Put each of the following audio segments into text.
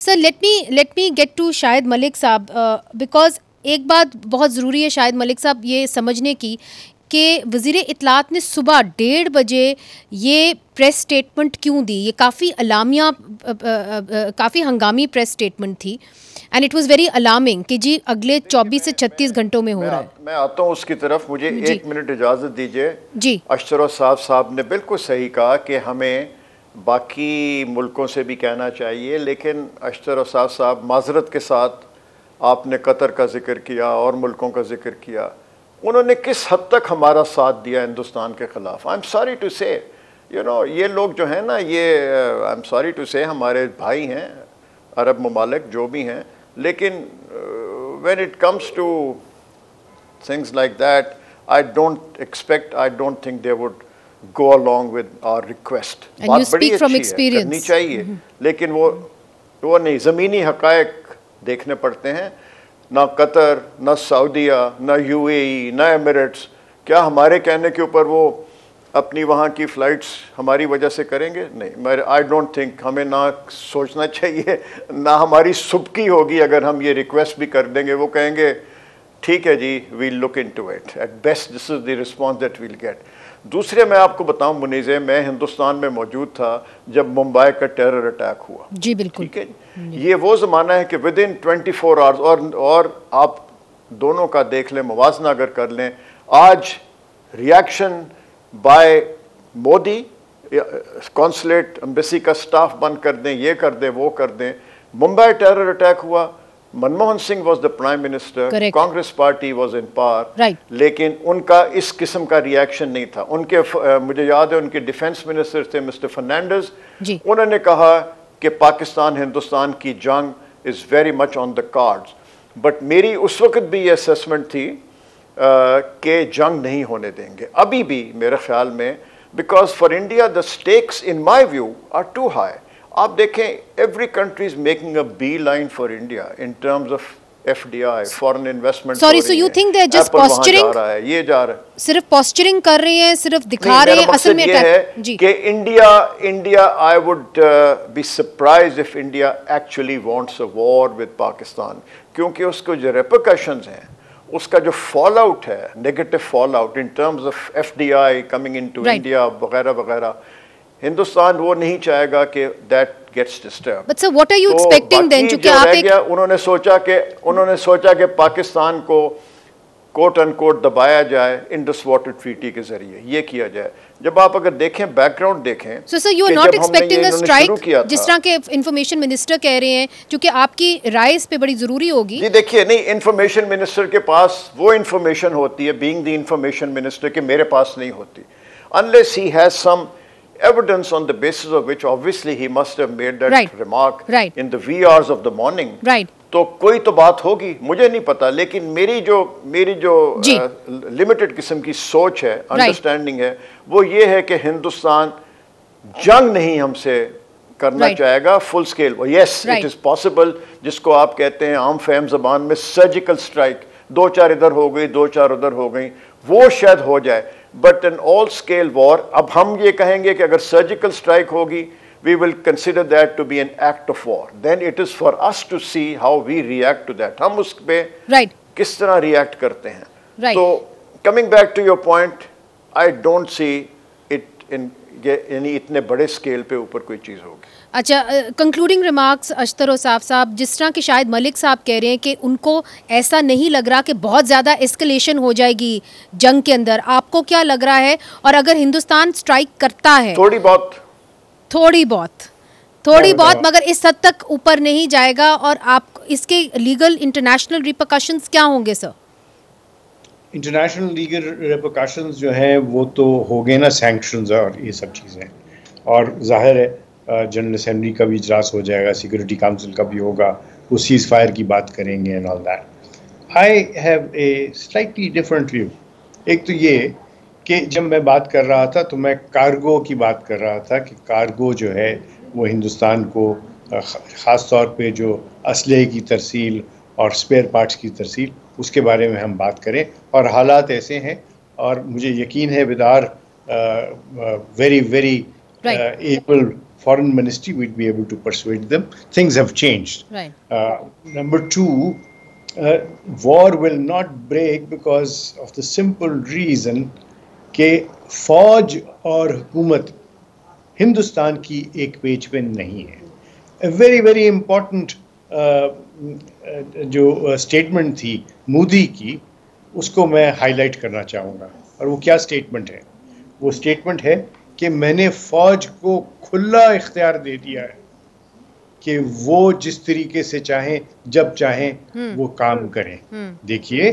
Sir let me get to Shahid Malik sahib because ایک بات بہت ضروری ہے شاہد ملک صاحب یہ سمجھنے کی کہ وزیر اطلاعات نے صبح 1:30 بجے یہ پریس سٹیٹمنٹ کیوں دی. یہ کافی اعلامیہ کافی ہنگامی پریس سٹیٹمنٹ تھی and it was very alarming کہ جی اگلے 24 سے 36 گھنٹوں میں ہو رہا ہے. میں آتا ہوں اس کی طرف, مجھے 1 منٹ اجازت دیجیے. جی اشتر صاحب نے بالکل صحیح کہا کہ ہمیں باقی ملکوں سے بھی کہنا چاہیے, لیکن اشتر صاحب معذرت کے ساتھ آپ نے قطر کا ذکر کیا اور ملکوں کا ذکر کیا, انہوں نے کس حد تک ہمارا ساتھ دیا ہندوستان کے خلاف. آئی ایم سوری ٹو سے یہ لوگ جو ہیں نا, یہ آئی ایم سوری ٹو سے ہمارے بھائی ہیں عرب ممالک جو بھی ہیں, لیکن when it comes to things like that, I don't think they would go along with our request. And you speak from experience. کرنی چاہیے, لیکن وہ نہیں, زمینی حقائق دیکھنے پڑتے ہیں. نہ قطر, نہ سعودیہ, نہ UAE, نہ ایمریٹس, کیا ہمارے کہنے کے اوپر وہ اپنی وہاں کی فلائٹس ہماری وجہ سے کریں گے؟ نہیں, آئی ڈونٹ تھنک, ہمیں نہ سوچنا چاہیے, نہ ہماری سبکی ہوگی اگر ہم یہ ریکویسٹ بھی کر دیں گے. وہ کہیں گے ٹھیک ہے جی, we'll look into it, at best this is the response that we'll get. دوسرے میں آپ کو بتاؤں منیزے, میں ہندوستان میں موجود تھا جب ممبئی کا ٹیرر اٹیک ہوا. جی بالکل, ٹھیک ہے, یہ وہ زمانہ ہے کہ ود ان 24 آورز, اور آپ دونوں کا دیکھ لیں, موازنہ اگر کر لیں, آج reaction by Modi, consulate embassy کا سٹاف بند کر دیں, یہ کر دیں, وہ کر دیں. ممبئی ٹیرر اٹیک ہوا, Manmohan Singh was the prime minister, Congress party was in power, لیکن ان کا اس قسم کا ریاکشن نہیں تھا. ان کے مجھے یاد ہے ان کے ڈیفنس منسٹر تھے مسٹر فرنینڈز, انہوں نے کہا کہ پاکستان ہندوستان کی جنگ is very much on the cards. But میری اس وقت بھی یہ اسیسمنٹ تھی کہ جنگ نہیں ہونے دیں گے ابھی بھی میرے خیال میں, because for India the stakes in my view are too high. آپ دیکھیں every country is making a beeline for India in terms of FDI, foreign investment. Sorry, so you think they are just posturing, یہ جا رہا ہے, صرف پوسچرنگ کر رہے ہیں, صرف دکھا رہے ہیں, اصل میں یہ ہے کہ India I would be surprise if India actually wants a war with Pakistan, کیونکہ اس کو جو ریپرکشنز ہیں, اس کا جو فال آؤٹ ہے, negative fallout in terms of FDI coming into India وغیرہ وغیرہ, ہندوستان وہ نہیں چاہے گا کہ that gets disturb. But sir, what are you expecting then? چونکہ آپ ایک انہوں نے سوچا کہ پاکستان کو کوٹ ان کوٹ دبایا جائے انڈس واٹر ٹریٹی کے ذریعے, یہ کیا جائے. جب آپ اگر دیکھیں بیک گراؤنڈ دیکھیں, so sir you are not expecting a strike جس طرح کے انفارمیشن منسٹر کہہ رہے ہیں, چونکہ آپ کی رائے اس پہ بڑی ضروری ہوگی. جی دیکھیے, نہیں, انفارمیشن منسٹر کے پاس وہ انفارمیشن ہوتی ہے, بینگ دی انفارمیشن منسٹر, کہ میرے پاس نہیں ہوتی, unless he has some evidence on the basis of which obviously he must have made that remark in the wee hours of the morning. تو کوئی تو بات ہوگی, مجھے نہیں پتا, لیکن میری جو لمیٹڈ قسم کی سوچ ہے, انڈرسٹینڈنگ ہے, وہ یہ ہے کہ ہندوستان جنگ نہیں ہم سے کرنا چاہے گا full scale. Yes it is possible, جس کو آپ کہتے ہیں عام فہم زبان میں سرجیکل اسٹرائک, 2-4 ادھر ہو گئی, 2-4 ادھر ہو گئی, وہ شاید ہو جائے. But an all scale war, اب ہم یہ کہیں گے کہ اگر سرجیکل اسٹرائک ہوگی, we will consider that to be an act of war. Then it is for us to see how we react to that. ہم اس پہ کس طرح ریئیکٹ کرتے ہیں. تو coming back to your point, I don't see it in یعنی اتنے بڑے اسکیل پہ اوپر کوئی چیز ہوگی. اچھا, کنکلوڈنگ ریمارکس اشتر اوصاف صاحب, جس طرح کہ شاہد ملک صاحب کہہ رہے ہیں کہ ان کو ایسا نہیں لگ رہا کہ بہت زیادہ اسکلیشن ہو جائے گی جنگ کے اندر, آپ کو کیا لگ رہا ہے؟ اور اگر ہندوستان اسٹرائک کرتا ہے تھوڑی بہت مگر اس حد تک اوپر نہیں جائے گا, اور آپ اس کے لیگل انٹرنیشنل ریپرکشنز کیا ہوں گے سر؟ انٹرنیشنل لیگل ریپرکشنز جو ہیں وہ تو ہو گئے نا, سینکشنز اور یہ سب چیزیں, اور ظاہر ہے جنرل اسمبلی کا بھی اجلاس ہو جائے گا, سیکورٹی کاؤنسل کا بھی ہوگا, وہ سیز فائر کی بات کریں گے and all that. I have a slightly different view. ایک تو یہ کہ جب میں بات کر رہا تھا تو میں کارگو کی بات کر رہا تھا کہ کارگو جو ہے وہ ہندوستان کو خاص طور پہ جو اسلحے کی ترسیل اور اسپیئر پارٹس کی ترسیل, اس کے بارے میں ہم بات کریں. اور حالات ایسے ہیں, اور مجھے یقین ہے with a very able foreign ministry, we'd be able to persuade them. Things have changed. Right. Number two, war will not break because of the simple reason کہ فوج اور حکومت ہندوستان کی ایک پیج پہ نہیں ہے. ویری ویری امپورٹنٹ جو اسٹیٹمنٹ تھی مودی کی, اس کو میں ہائی لائٹ کرنا چاہوں گا. اور وہ کیا اسٹیٹمنٹ ہے؟ وہ اسٹیٹمنٹ ہے کہ میں نے فوج کو کھلا اختیار دے دیا ہے کہ وہ جس طریقے سے چاہیں جب چاہیں وہ کام کریں. دیکھیے,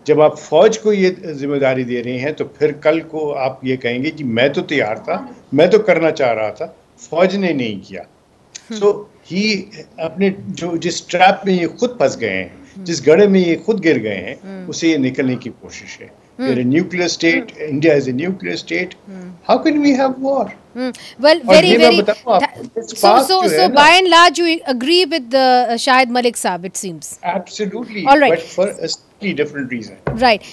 جب آپ فوج کو یہ ذمہ داری دے رہے ہیں تو پھر کل کو آپ یہ کہیں گے جی میں تو تیار تھا, میں تو کرنا چاہ رہا تھا, فوج نے نہیں کیا. سو ہی اپنے جو جس ٹریپ میں یہ خود پھنس گئے ہیں, جس گڑھے میں یہ خود گر گئے ہیں, اسے یہ نکلنے کی کوشش ہے. Nuclear state, India is a nuclear state, how can we have war? Well, very. So by and large, you agree with Shahid Malik Saab, it seems. Absolutely. All right. But for a slightly different reason. Right.